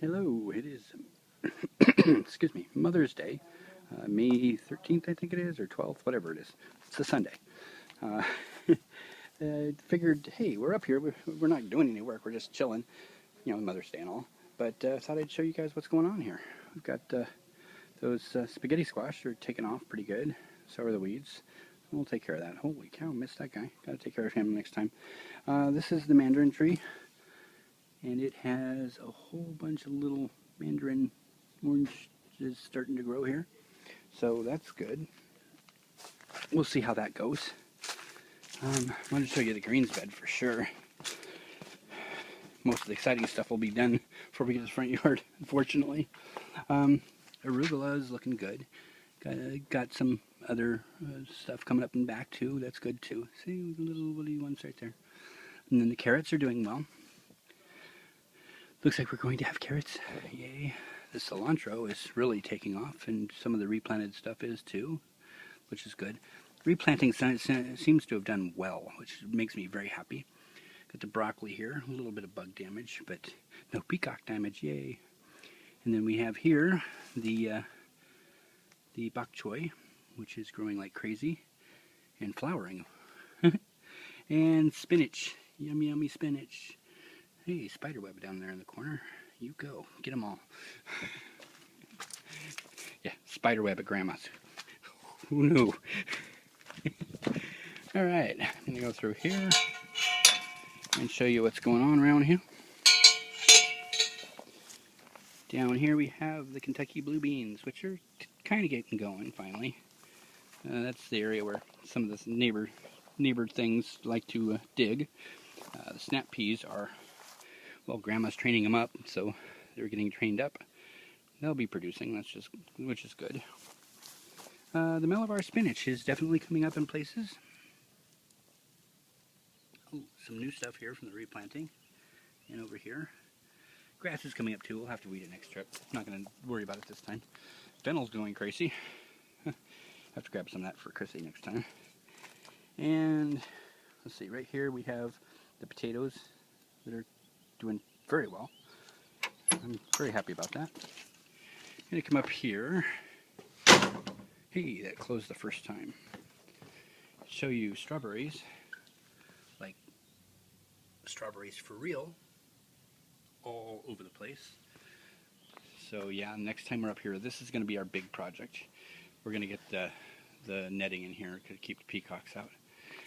Hello, it is, excuse me, Mother's Day, May 13th, I think it is, or 12th, whatever it is. It's a Sunday. Uh, Figured, hey, we're up here. We're not doing any work. We're just chilling, Mother's Day and all. But thought I'd show you guys what's going on here. We've got those spaghetti squash are taking off pretty good. So are the weeds. We'll take care of that. Holy cow, missed that guy. Got to take care of him next time. This is the mandarin tree, and it has a whole bunch of little mandarin orange is starting to grow here. So that's good. We'll see how that goes. I want to show you the greens bed for sure. Most of the exciting stuff will be done before we get to the front yard, unfortunately. Arugula is looking good. Got some other stuff coming up and back too. That's good too. See the little woody ones right there. And then the carrots are doing well. Looks like we're going to have carrots. Yay. The cilantro is really taking off, and some of the replanted stuff is too, which is good. Replanting seems to have done well, which makes me very happy. Got the broccoli here, a little bit of bug damage, but no peacock damage, yay. And then we have here the bok choy, which is growing like crazy and flowering. And spinach, yummy, yummy spinach. Hey, spiderweb down there in the corner. You go, get them all. Yeah, spiderweb at Grandma's. Who knew? All right, I'm gonna go through here and show you what's going on around here. Down here we have the Kentucky blue beans, which are kind of getting going finally. That's the area where some of the neighbor things like to dig. The snap peas are, well, Grandma's training them up, so they're getting trained up. They'll be producing, which is good. The Malabar spinach is definitely coming up in places. Oh, some new stuff here from the replanting. And over here. Grass is coming up too. We'll have to weed it next trip. Not going to worry about it this time. Fennel's going crazy. Have to grab some of that for Chrissy next time. And let's see, right here we have the potatoes that are doing very well. I'm very happy about that. I'm going to come up here. Hey, that closed the first time. Show you strawberries, like strawberries for real, all over the place. So yeah, next time we're up here, this is going to be our big project. We're going to get the netting in here to keep the peacocks out.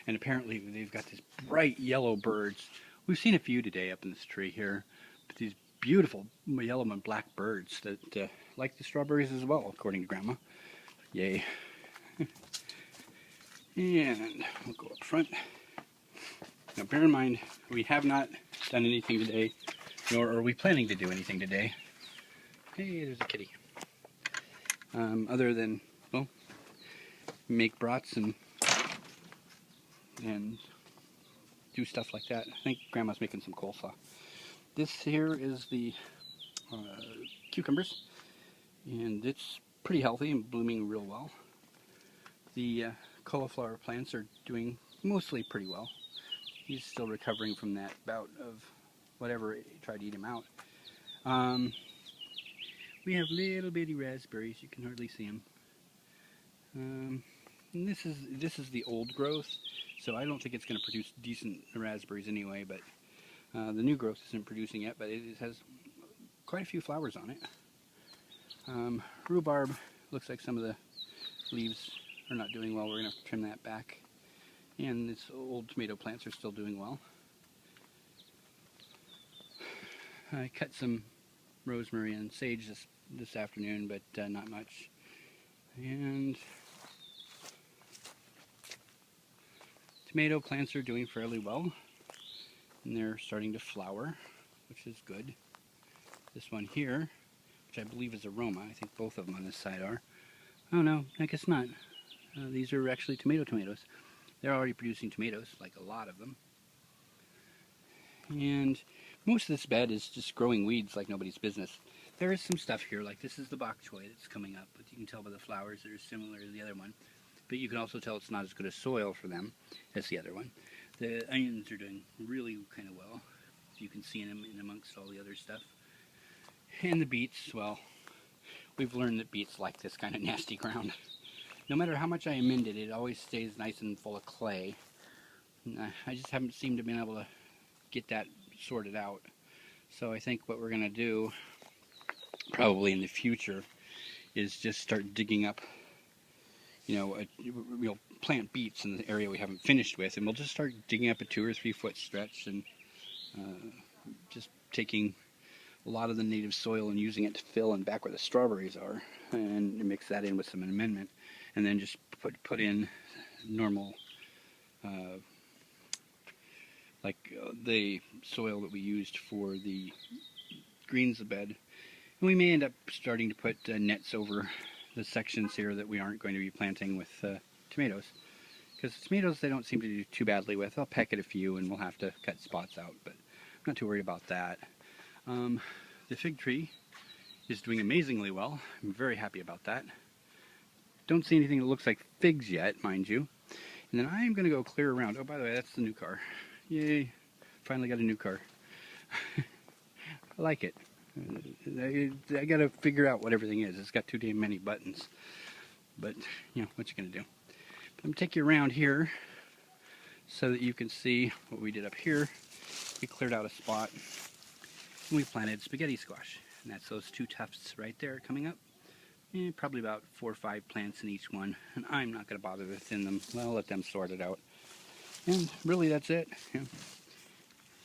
And apparently they've got these bright yellow birds. We've seen a few today up in this tree here, but these beautiful yellow and black birds that like the strawberries as well, according to Grandma. Yay. And we'll go up front. Now bear in mind, we have not done anything today, nor are we planning to do anything today. Hey, there's a kitty. Other than, well, make brats and do stuff like that. I think Grandma's making some coleslaw. This here is the cucumbers, and it's pretty healthy and blooming real well. The cauliflower plants are doing mostly pretty well. He's still recovering from that bout of whatever tried to eat him out. We have little bitty raspberries. You can hardly see them. And this is the old growth, so I don't think it's going to produce decent raspberries anyway. But the new growth isn't producing yet, but it has quite a few flowers on it. Rhubarb looks like some of the leaves are not doing well. We're going to have to trim that back. And these old tomato plants are still doing well. I cut some rosemary and sage this afternoon, but not much. And tomato plants are doing fairly well, and they're starting to flower, which is good. This one here, which I believe is aroma, I think both of them on this side are. Oh no, I guess not. These are actually tomatoes. They're already producing tomatoes, like a lot of them. And most of this bed is just growing weeds like nobody's business. There is some stuff here, like this is the bok choy that's coming up, but you can tell by the flowers that are similar to the other one. But you can also tell it's not as good a soil for them as the other one. The onions are doing really kind of well. You can see them in amongst all the other stuff. And the beets, well, we've learned that beets like this kind of nasty ground. No matter how much I amend it, it always stays nice and full of clay. I just haven't seemed to be able to get that sorted out. So I think what we're going to do, probably in the future, is just start digging up, we'll plant beets in the area we haven't finished with, and we'll just start digging up a 2 or 3 foot stretch and just taking a lot of the native soil and using it to fill in back where the strawberries are, and mix that in with some amendment, and then just put in normal the soil that we used for the greens bed. And we may end up starting to put nets over the sections here that we aren't going to be planting with tomatoes, because tomatoes they don't seem to do too badly with. I'll peck at a few and we'll have to cut spots out, but I'm not too worried about that. The fig tree is doing amazingly well. I'm very happy about that. Don't see anything that looks like figs yet, mind you. And then I'm going to go clear around. Oh, by the way, that's the new car. Yay, finally got a new car. I like it. I got to figure out what everything is. It's got too damn many buttons. But, what you going to do? I'm going to take you around here so that you can see what we did up here. We cleared out a spot and we planted spaghetti squash. And that's those 2 tufts right there coming up. Probably about 4 or 5 plants in each one. And I'm not going to bother to thin them. I'll let them sort it out. And really that's it.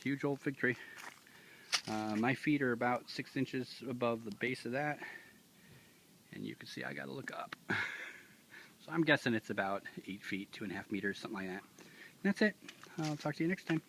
Huge old fig tree. My feet are about 6 inches above the base of that. And you can see I got to look up. So I'm guessing it's about 8 feet, 2.5 meters, something like that. And that's it. I'll talk to you next time.